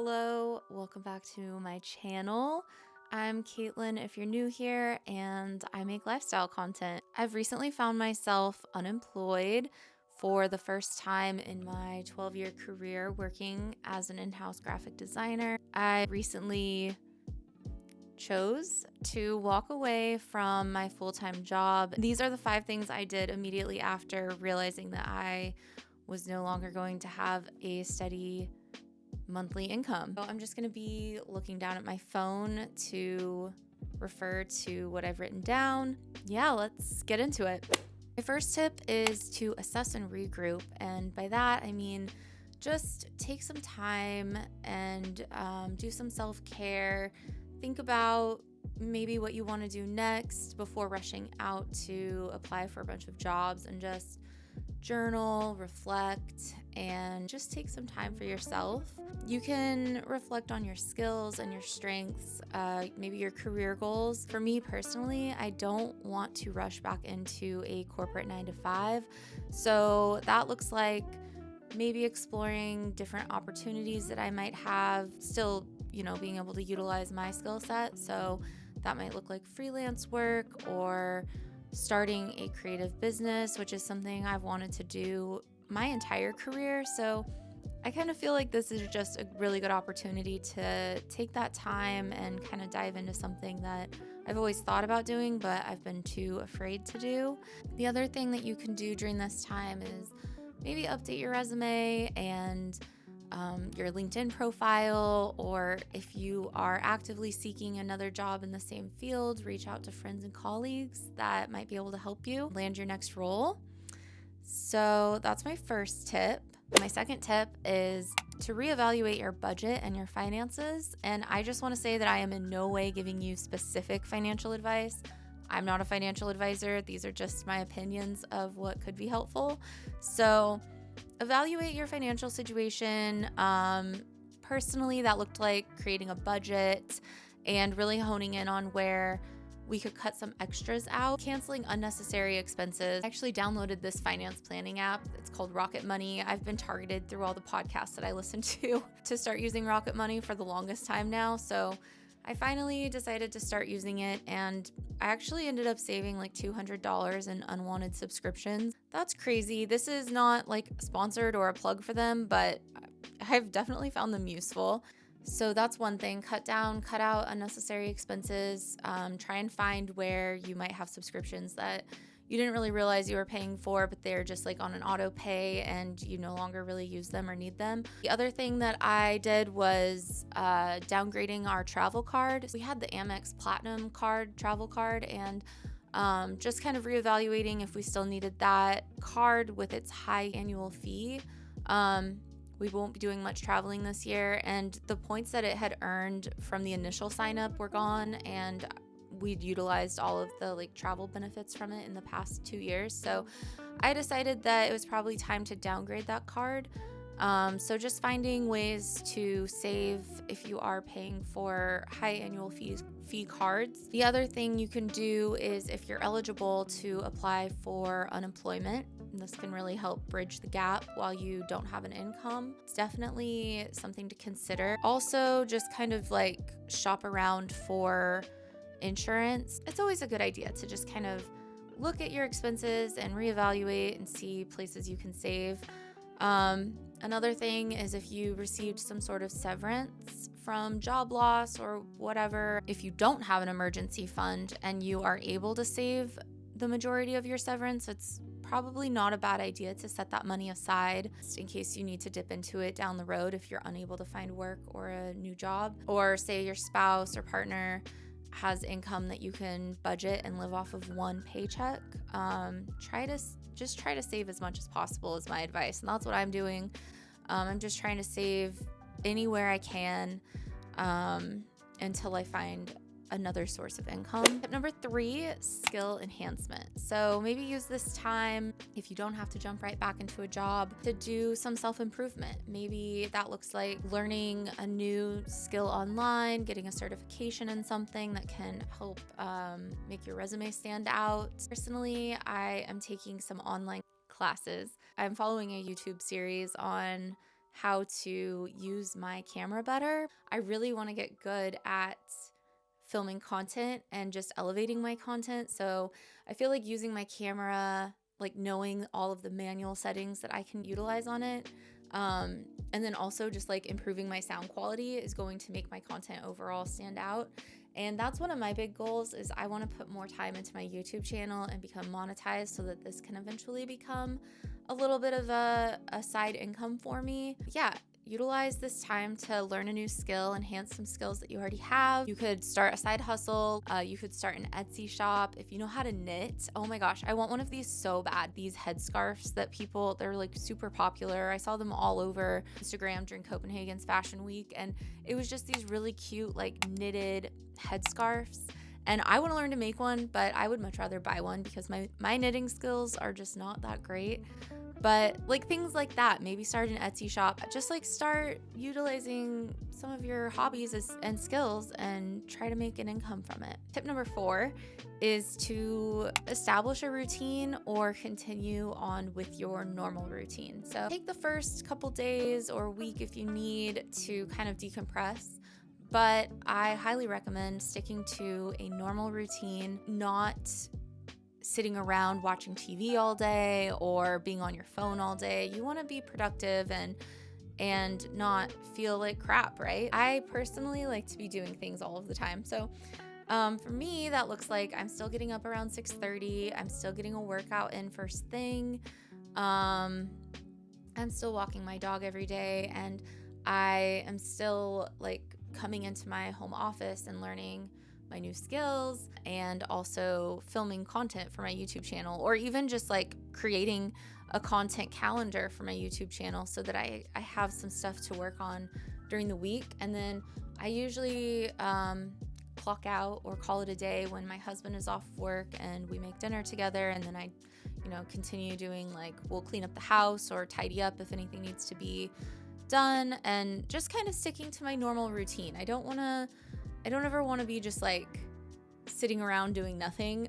Hello, welcome back to my channel. I'm Caitlin if you're new here, and I make lifestyle content. I've recently found myself unemployed for the first time in my 12-year career working as an in-house graphic designer. I recently chose to walk away from my full-time job. These are the 5 things I did immediately after realizing that I was no longer going to have a steady monthly income. So I'm just going to be looking down at my phone to refer to what I've written down. Yeah, let's get into it. My first tip is to assess and regroup. And by that, I mean, just take some time and do some self-care. Think about maybe what you want to do next before rushing out to apply for a bunch of jobs, and just journal, reflect, and just take some time for yourself. You can reflect on your skills and your strengths, maybe your career goals. For me personally, I don't want to rush back into a corporate 9-to-5. So that looks like maybe exploring different opportunities that I might have, still, being able to utilize my skill set. So that might look like freelance work or starting a creative business, which is something I've wanted to do my entire career. So I kind of feel like this is just a really good opportunity to take that time and kind of dive into something that I've always thought about doing, but I've been too afraid to do. The other thing that you can do during this time is maybe update your resume and your LinkedIn profile, or if you are actively seeking another job in the same field, reach out to friends and colleagues that might be able to help you land your next role. So that's my first tip. My second tip is to reevaluate your budget and your finances. And I just want to say that I am in no way giving you specific financial advice. I'm not a financial advisor. These are just my opinions of what could be helpful. So evaluate your financial situation. Personally, that looked like creating a budget and really honing in on where we could cut some extras out, canceling unnecessary expenses. I actually downloaded this finance planning app. It's called Rocket Money. I've been targeted through all the podcasts that I listen to start using Rocket Money for the longest time now. So I finally decided to start using it, and I actually ended up saving like $200 in unwanted subscriptions. That's crazy. This is not like sponsored or a plug for them, but I've definitely found them useful. So that's one thing. Cut out unnecessary expenses. Try and find where you might have subscriptions that you didn't really realize you were paying for, but they're just like on an auto pay and you no longer really use them or need them. The other thing that I did was downgrading our travel card. We had the Amex Platinum card, travel card, and just kind of reevaluating if we still needed that card with its high annual fee. We won't be doing much traveling this year, and the points that it had earned from the initial sign up were gone, and we'd utilized all of the travel benefits from it in the past 2 years. So I decided that it was probably time to downgrade that card. So just finding ways to save if you are paying for high annual fee cards. The other thing you can do is, if you're eligible, to apply for unemployment. This can really help bridge the gap while you don't have an income. It's definitely something to consider. Also, just kind of shop around for insurance. It's always a good idea to just kind of look at your expenses and reevaluate and see places you can save. Another thing is, if you received some sort of severance from job loss or whatever, if you don't have an emergency fund and you are able to save the majority of your severance, it's probably not a bad idea to set that money aside in case you need to dip into it down the road if you're unable to find work or a new job. Or say your spouse or partner has income that you can budget and live off of one paycheck. Try to save as much as possible is my advice, and that's what I'm doing. I'm just trying to save anywhere I can until I find another source of income. Tip number 3, skill enhancement. So maybe use this time, if you don't have to jump right back into a job, to do some self-improvement. Maybe that looks like learning a new skill online, getting a certification in something that can help make your resume stand out. Personally, I am taking some online classes. I'm following a YouTube series on how to use my camera better. I really want to get good at filming content and just elevating my content. So I feel like using my camera, like knowing all of the manual settings that I can utilize on it, and then also just like improving my sound quality is going to make my content overall stand out. And that's one of my big goals, is I want to put more time into my YouTube channel and become monetized so that this can eventually become a little bit of a side income for me. Yeah, utilize this time to learn a new skill, enhance some skills that you already have. You could start a side hustle. You could start an Etsy shop. If you know how to knit, oh my gosh, I want one of these so bad. These headscarves that they're like super popular. I saw them all over Instagram during Copenhagen's Fashion Week, and it was just these really cute like knitted headscarves. And I want to learn to make one, but I would much rather buy one because my knitting skills are just not that great. But like things like that, maybe start an Etsy shop, just like start utilizing some of your hobbies and skills and try to make an income from it. Tip number 4 is to establish a routine or continue on with your normal routine. So take the first couple days or week if you need to kind of decompress. But I highly recommend sticking to a normal routine, not sitting around watching TV all day or being on your phone all day. You want to be productive and not feel like crap, right? I personally like to be doing things all of the time. So for me, that looks like I'm still getting up around 6:30. I'm still getting a workout in first thing. I'm still walking my dog every day, and I am still like coming into my home office and learning my new skills, and also filming content for my YouTube channel, or even just like creating a content calendar for my YouTube channel so that I have some stuff to work on during the week. And then I usually clock out or call it a day when my husband is off work and we make dinner together, and then I continue doing, like, we'll clean up the house or tidy up if anything needs to be done, and just kind of sticking to my normal routine. I don't ever want to be just like sitting around doing nothing.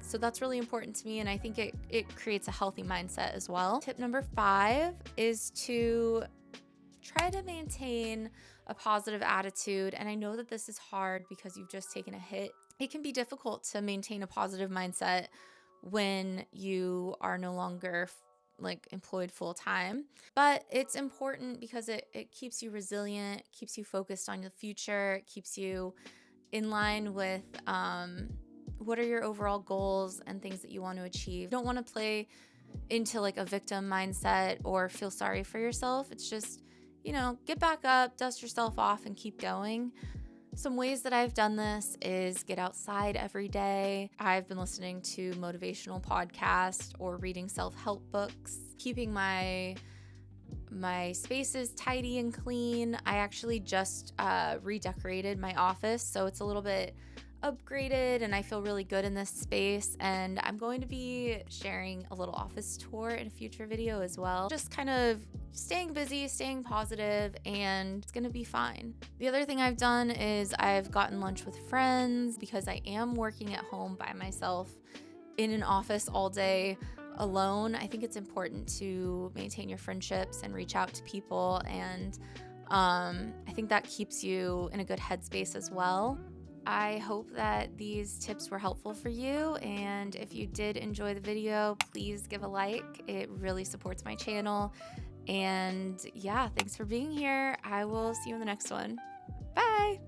So that's really important to me, and I think it creates a healthy mindset as well. Tip number 5 is to try to maintain a positive attitude. And I know that this is hard because you've just taken a hit. It can be difficult to maintain a positive mindset when you are no longer like employed full time, but it's important because it keeps you resilient, keeps you focused on the future, it keeps you in line with what are your overall goals and things that you want to achieve. You don't want to play into like a victim mindset or feel sorry for yourself. It's just, get back up, dust yourself off, and keep going. Some ways that I've done this is get outside every day. I've been listening to motivational podcasts or reading self-help books, keeping my spaces tidy and clean. I actually just redecorated my office, so it's a little bit upgraded and I feel really good in this space, and I'm going to be sharing a little office tour in a future video as well. Just kind of staying busy, staying positive, and it's gonna be fine. The other thing I've done is I've gotten lunch with friends because I am working at home by myself in an office all day alone. I think it's important to maintain your friendships and reach out to people, and I think that keeps you in a good headspace as well. I hope that these tips were helpful for you, and if you did enjoy the video, please give a like. It really supports my channel. And yeah, thanks for being here. I will see you in the next one. Bye!